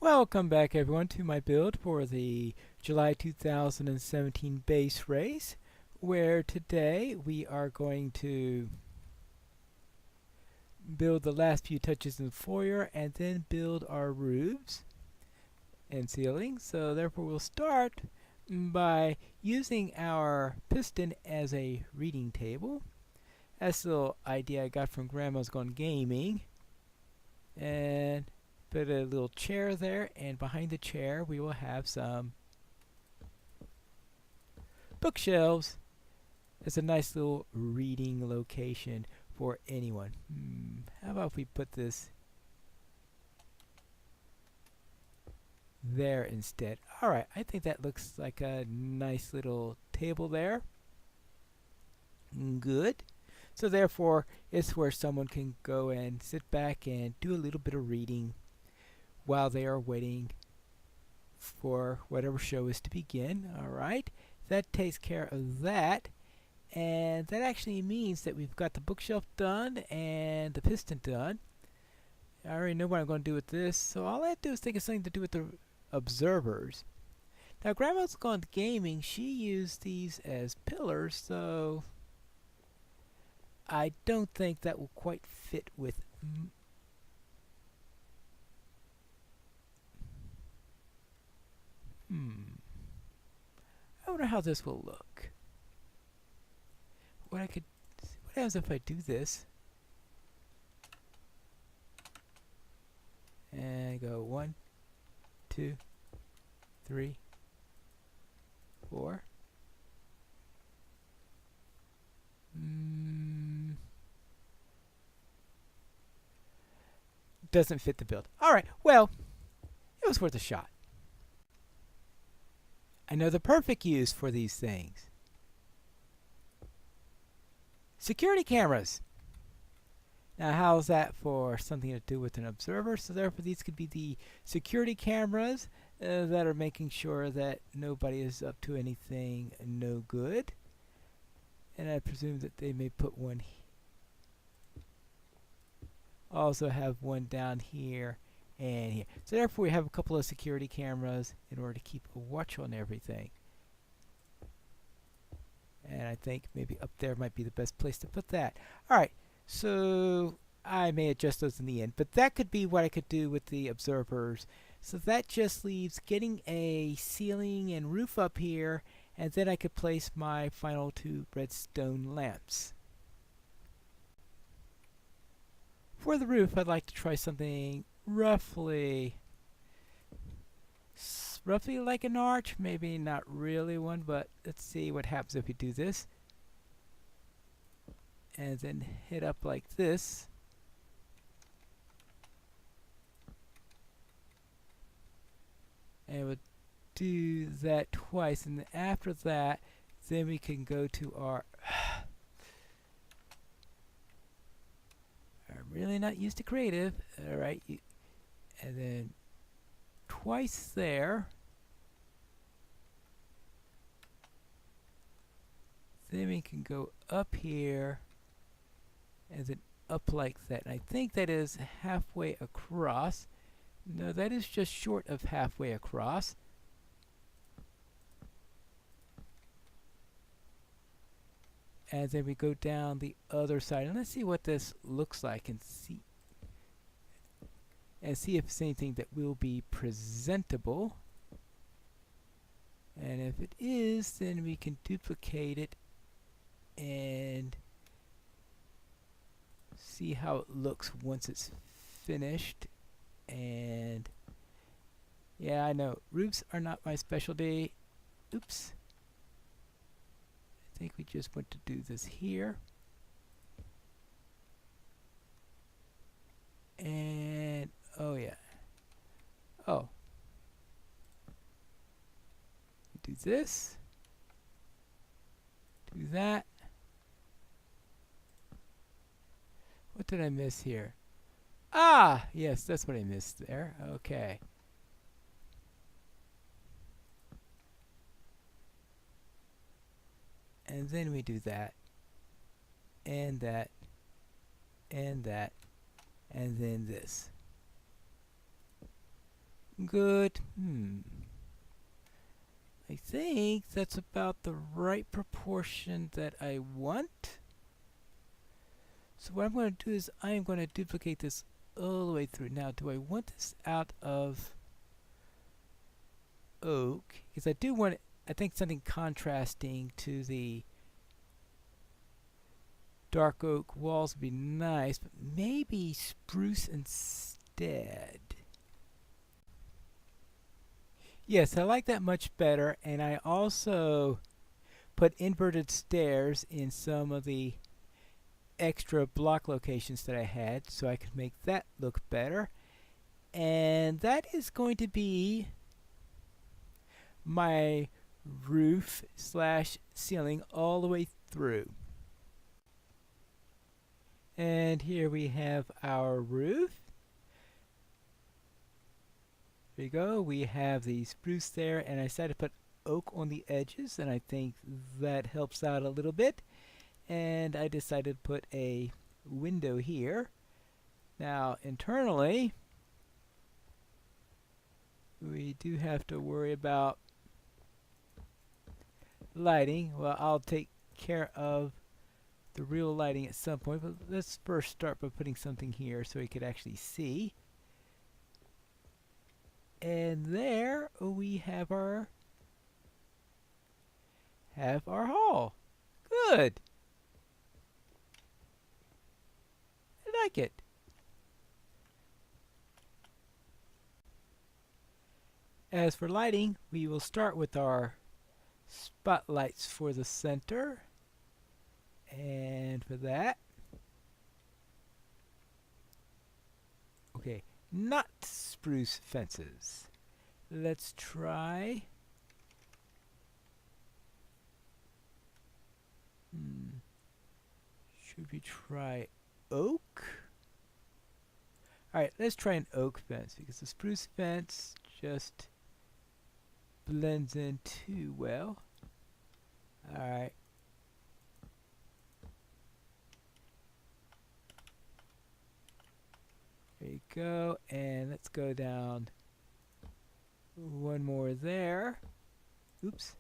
Welcome back everyone to my build for the July 2017 base race, where today we are going to build the last few touches in the foyer and then build our roofs and ceiling. So therefore we'll start by using our piston as a reading table. That's the little idea I got from Grandma's Gone Gaming. And put a little chair there, and behind the chair we will have some bookshelves. It's a nice little reading location for anyone. How about if we put this there instead? Alright, I think that looks like a nice little table there. Good. So therefore, it's where someone can go and sit back and do a little bit of reading while they are waiting for whatever show is to begin. Alright, that takes care of that. And that actually means that we've got the bookshelf done and the piston done. I already know what I'm going to do with this, so all I have to do is think of something to do with the observers. Now, Grandma's Gone Gaming, she used these as pillars, so I don't think that will quite fit with I wonder how this will look. What happens if I do this? And go 1, 2, 3, 4. Doesn't fit the build. Alright, well, it was worth a shot. I know the perfect use for these things. Security cameras. Now, how's that for something to do with an observer? So therefore, these could be the security cameras that are making sure that nobody is up to anything no good. And I presume that they may put one here. Also have one down here and here. So therefore we have a couple of security cameras in order to keep a watch on everything. And I think maybe up there might be the best place to put that. Alright, so I may adjust those in the end, but that could be what I could do with the observers. So that just leaves getting a ceiling and roof up here, and then I could place my final 2 redstone lamps. For the roof, I'd like to try something roughly like an arch, maybe not really one, but let's see what happens if we do this. And then hit up like this. And we'll do that twice, and then after that, then we can go to our I'm really not used to creative. Alright, and then twice there. Then we can go up here and then up like that. And I think that is halfway across. No, that is just short of halfway across. And then we go down the other side, and let's see what this looks like and see if it's anything that will be presentable. And if it is, then we can duplicate it and see how it looks once it's finished. And yeah, I know roofs are not my specialty. Oops. I think we just want to do this here. And oh yeah. Oh. Do this. Do that. What did I miss here? Ah! Yes, that's what I missed there. Okay. And then we do that, and that, and that, and then this. Good. I think that's about the right proportion that I want. So what I'm going to do is I am going to duplicate this all the way through. Now, do I want this out of oak? Because I do want, I think, something contrasting to the dark oak walls would be nice, but maybe spruce instead. Yes, I like that much better, and I also put inverted stairs in some of the extra block locations that I had so I could make that look better. And that is going to be my roof slash ceiling all the way through. And here we have our roof. There you go. We have the spruce there, and I decided to put oak on the edges, and I think that helps out a little bit. And I decided to put a window here. Now, internally, we do have to worry about lighting. Well, I'll take care of the real lighting at some point, but let's first start by putting something here so we could actually see. And there we have our hall. Good. I like it. As for lighting, we will start with our spotlights for the center. And for that, okay, not spruce fences. Let's try. Should we try oak? Alright, let's try an oak fence because the spruce fence just blends in too well. Alright. There you go, and let's go down one more there. Oops.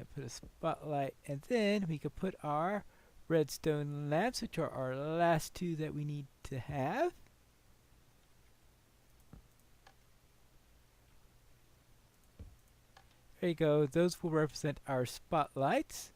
And put a spotlight, and then we could put our redstone lamps, which are our last two that we need to have. There you go. Those will represent our spotlights.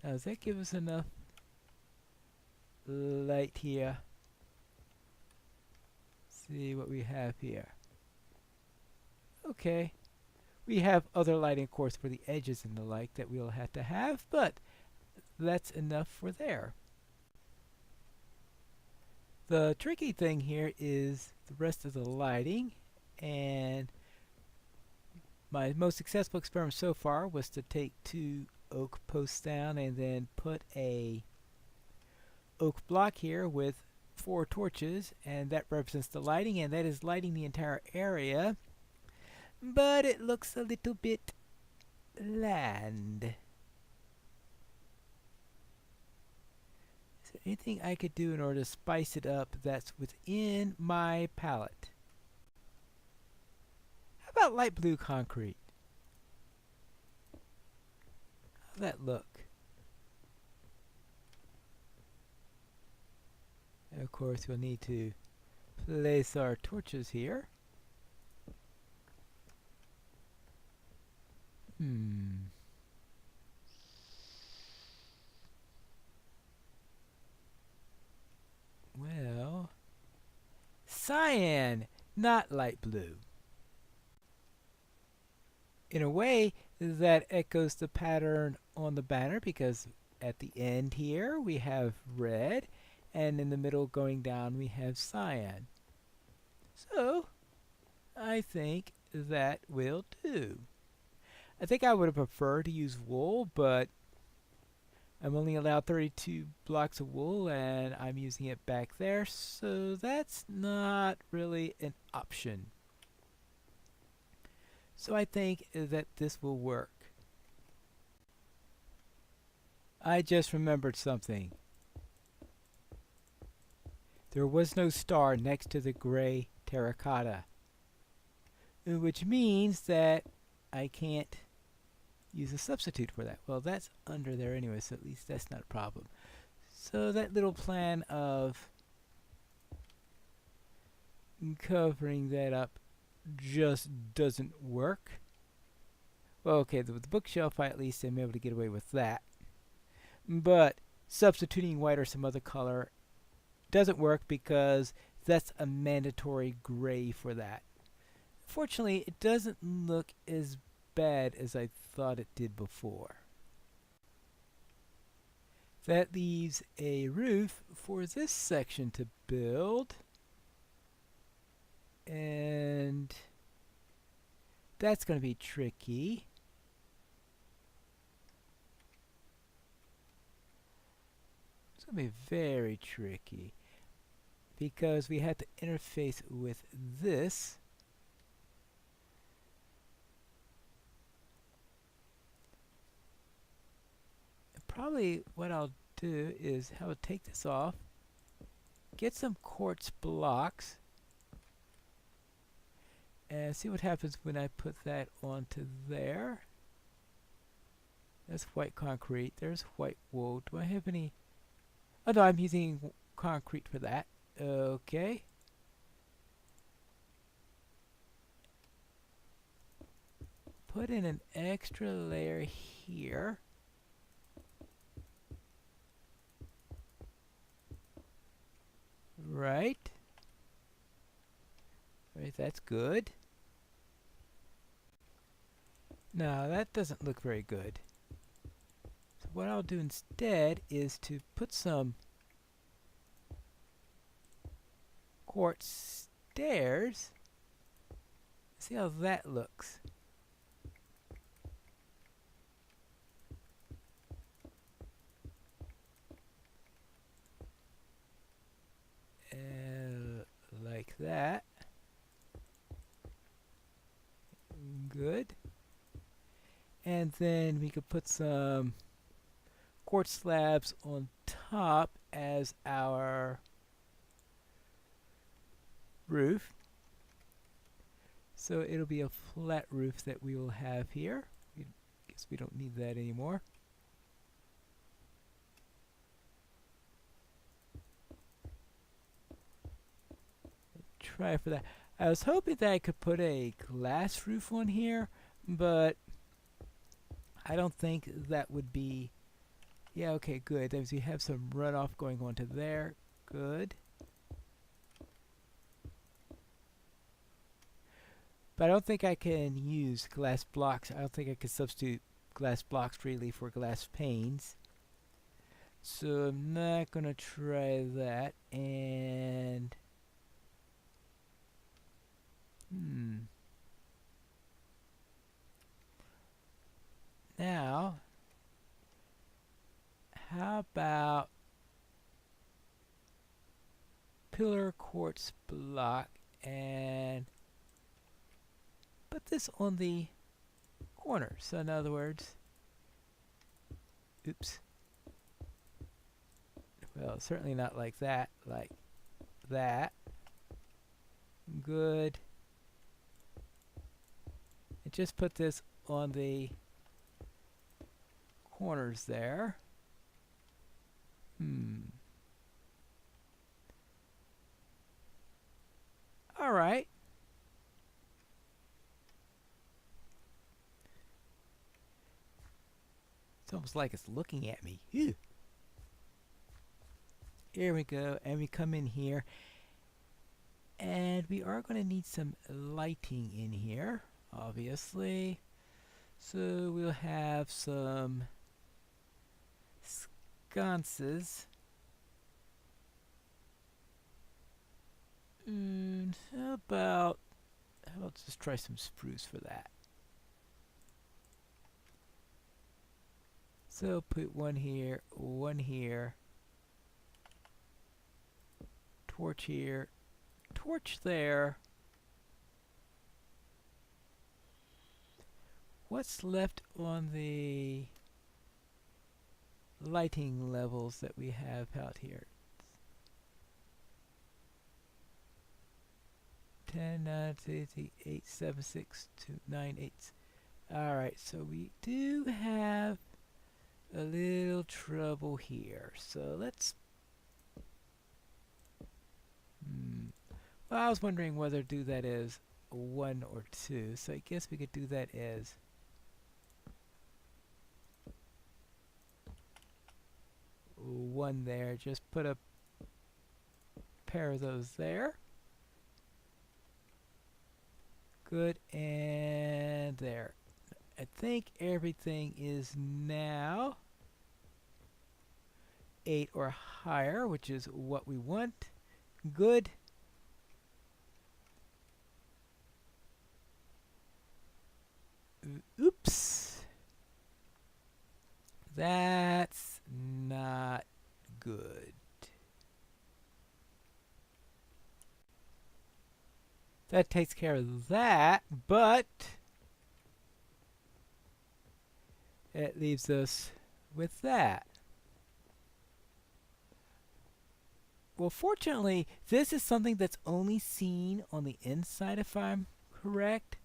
Now, does that give us enough light here? See what we have here. Okay. We have other lighting, of course, for the edges and the like that we'll have to have, but that's enough for there. The tricky thing here is the rest of the lighting, and my most successful experiment so far was to take 2 oak posts down and then put a oak block here with 4 torches, and that represents the lighting, and that is lighting the entire area. But it looks a little bit bland. Is there anything I could do in order to spice it up that's within my palette? How about light blue concrete? How's that look? And of course, we'll need to place our torches here. Well, cyan, not light blue. In a way, that echoes the pattern on the banner because at the end here we have red, and in the middle going down we have cyan. So, I think that will do. I think I would have preferred to use wool, but I'm only allowed 32 blocks of wool and I'm using it back there, so that's not really an option. So I think that this will work. I just remembered something. There was no star next to the gray terracotta. which means that I can't use a substitute for that. Well, that's under there anyway, so at least that's not a problem. So that little plan of covering that up just doesn't work. Well, okay, with the bookshelf, I at least am able to get away with that. But substituting white or some other color doesn't work because that's a mandatory gray for that. Fortunately, it doesn't look as bad as I thought it did before. That leaves a roof for this section to build. And that's going to be tricky. It's going to be very tricky because we have to interface with this. And probably what I'll do is I'll take this off, get some quartz blocks, and see what happens when I put that onto there. That's white concrete. There's white wool. Do I have any? Oh no, I'm using concrete for that. Okay. Put in an extra layer here. Right. Right, that's good. No, that doesn't look very good. So what I'll do instead is to put some quartz stairs. See how that looks. Like that. Good. And then we could put some quartz slabs on top as our roof. So it'll be a flat roof that we will have here. Guess we don't need that anymore. Try for that. I was hoping that I could put a glass roof on here, but I don't think that would be... Yeah, okay, good. As we have some runoff going onto there. Good. But I don't think I can use glass blocks. I don't think I can substitute glass blocks freely for glass panes. So I'm not going to try that. And... Now, how about pillar quartz block and put this on the corner. So in other words, oops. Well, certainly not like that, like that. Good. And just put this on the corners there. All right. It's almost like it's looking at me. Ew. Here we go, and we come in here, and we are going to need some lighting in here, obviously. So we'll have some sconces. And how about just try some spruce for that. So put one here, torch here, torch there. What's left on the lighting levels that we have out here? 10, 9, 8, 7, 6, 2, 9, 8. Alright, so we do have a little trouble here. So let's... Well, I was wondering whether to do that as 1 or 2. So I guess we could do that as 1 there. Just put a pair of those there. Good, and there. I think everything is now 8 or higher, which is what we want. Good. Oops. That's not good. That takes care of that, but it leaves us with that. Well, fortunately, this is something that's only seen on the inside, if I'm correct.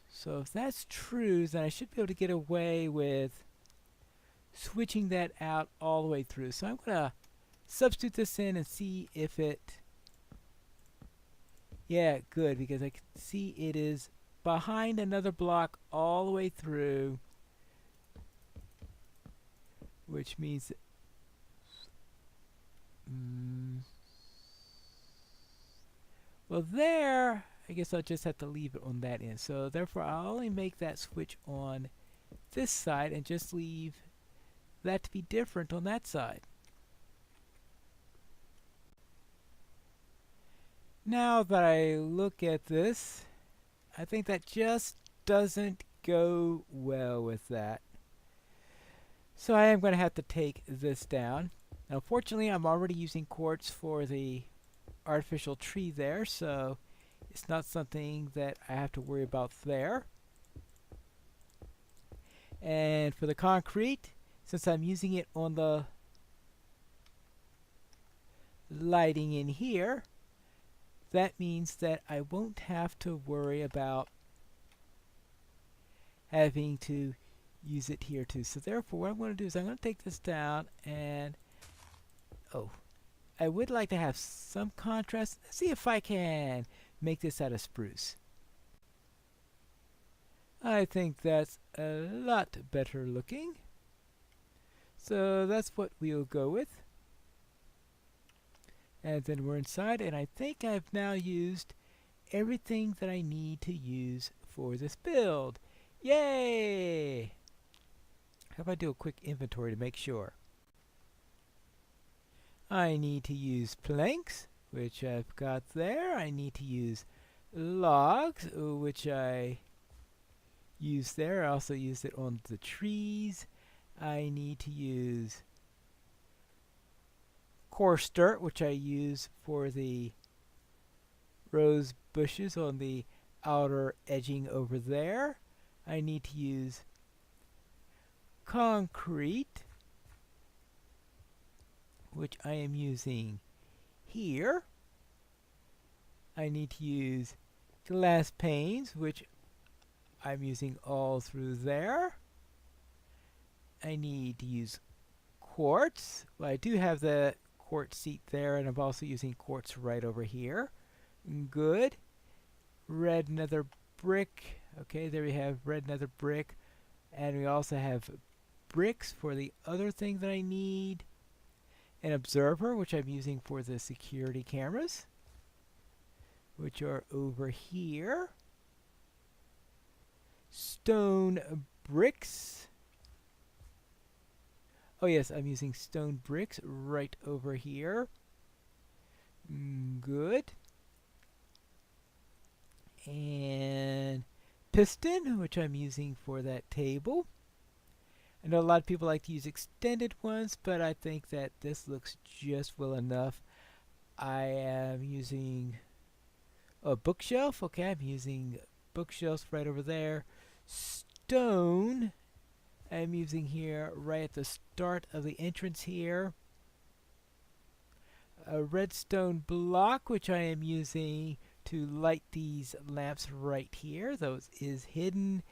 So if that's true, then I should be able to get away with switching that out all the way through. So I'm going to substitute this in and see if it... Yeah, good, because I can see it is behind another block all the way through, which means well, there, I guess I'll just have to leave it on that end. So therefore, I'll only make that switch on this side and just leave that to be different on that side. Now that I look at this, I think that just doesn't go well with that. So I am going to have to take this down. Now fortunately, I'm already using quartz for the artificial tree there, so it's not something that I have to worry about there. And for the concrete, since I'm using it on the lighting in here, that means that I won't have to worry about having to use it here too. So therefore, what I'm going to do is I'm going to take this down and I would like to have some contrast. Let's see if I can make this out of spruce. I think that's a lot better looking. So that's what we'll go with. And then we're inside, and I think I've now used everything that I need to use for this build. Yay! How about I do a quick inventory to make sure? I need to use planks, which I've got there. I need to use logs, which I use there. I also use it on the trees. I need to use coarse dirt, which I use for the rose bushes on the outer edging over there. I need to use concrete, which I am using here. I need to use glass panes, which I'm using all through there. I need to use quartz. Well, I do have the quartz seat there, and I'm also using quartz right over here. Good. Red nether brick. Okay, there we have red nether brick. And we also have bricks for the other thing that I need. An observer, which I'm using for the security cameras, which are over here. Stone bricks. Oh yes, I'm using stone bricks right over here. Good. And piston, which I'm using for that table. I know a lot of people like to use extended ones, but I think that this looks just well enough. I am using a bookshelf. Okay, I'm using bookshelves right over there. Stone, I'm using here right at the start of the entrance here. a redstone block, which I am using to light these lamps right here. Those is hidden,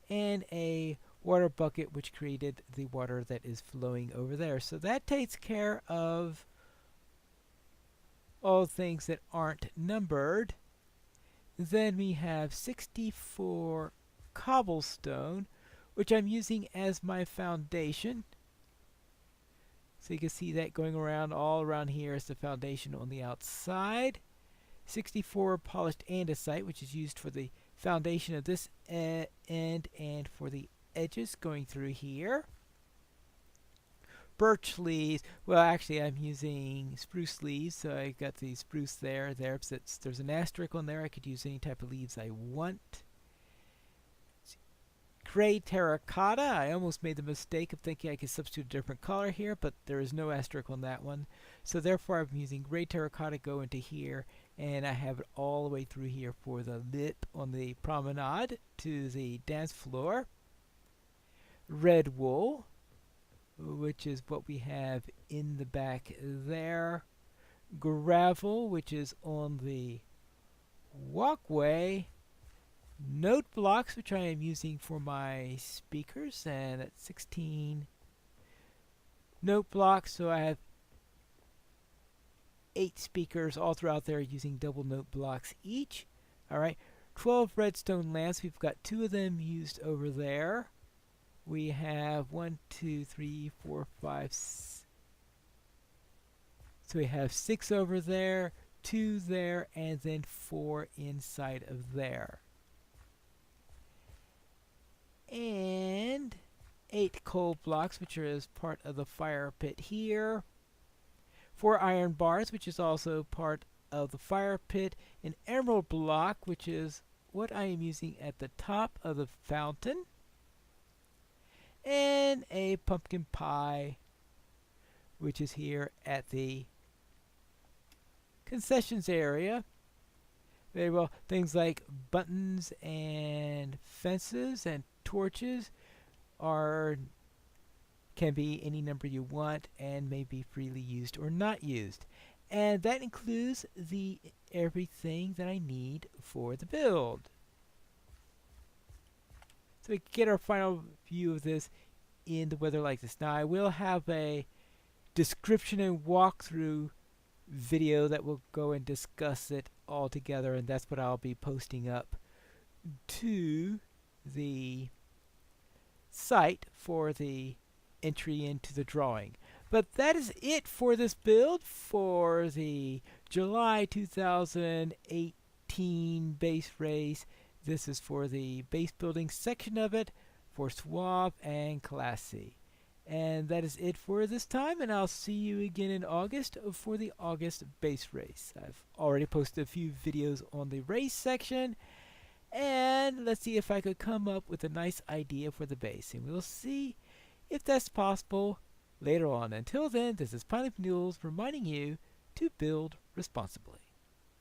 and a water bucket which created the water that is flowing over there. So that takes care of all things that aren't numbered. Then we have 64 cobblestone, which I'm using as my foundation. So you can see that going around all around here is the foundation on the outside. 64 polished andesite, which is used for the foundation of this end and for the edges going through here. Birch leaves. Well, actually, I'm using spruce leaves, so I got the spruce there. There's an asterisk on there. I could use any type of leaves I want. Gray terracotta. I almost made the mistake of thinking I could substitute a different color here, but there is no asterisk on that one. So therefore, I'm using gray terracotta go into here, and I have it all the way through here for the lip on the promenade to the dance floor. Red wool, which is what we have in the back there. Gravel, which is on the walkway. Note blocks, which I am using for my speakers, and that's 16 note blocks, so I have 8 speakers all throughout there using double note blocks each. Alright, 12 redstone lamps. We've got 2 of them used over there. We have 1, 2, 3, 4, 5, so we have 6 over there, 2 there, and then 4 inside of there. And 8 coal blocks, which are as part of the fire pit here. 4 iron bars, which is also part of the fire pit. An emerald block, which is what I am using at the top of the fountain. And a pumpkin pie, which is here at the concessions area. Very well. Things like buttons and fences and torches can be any number you want and may be freely used or not used. And that includes everything that I need for the build. So we can get our final view of this in the weather like this. Now I will have a description and walkthrough video that will go and discuss it all together, and that's what I'll be posting up to the site for the entry into the drawing. But that is it for this build for the July 2018 base race. This is for the base building section of it for Suave and Classy. And that is it for this time, and I'll see you again in August for the August base race. I've already posted a few videos on the race section, and let's see if I could come up with a nice idea for the base, and we'll see if that's possible later on. Until then, this is Pineridge Ballroom reminding you to build responsibly.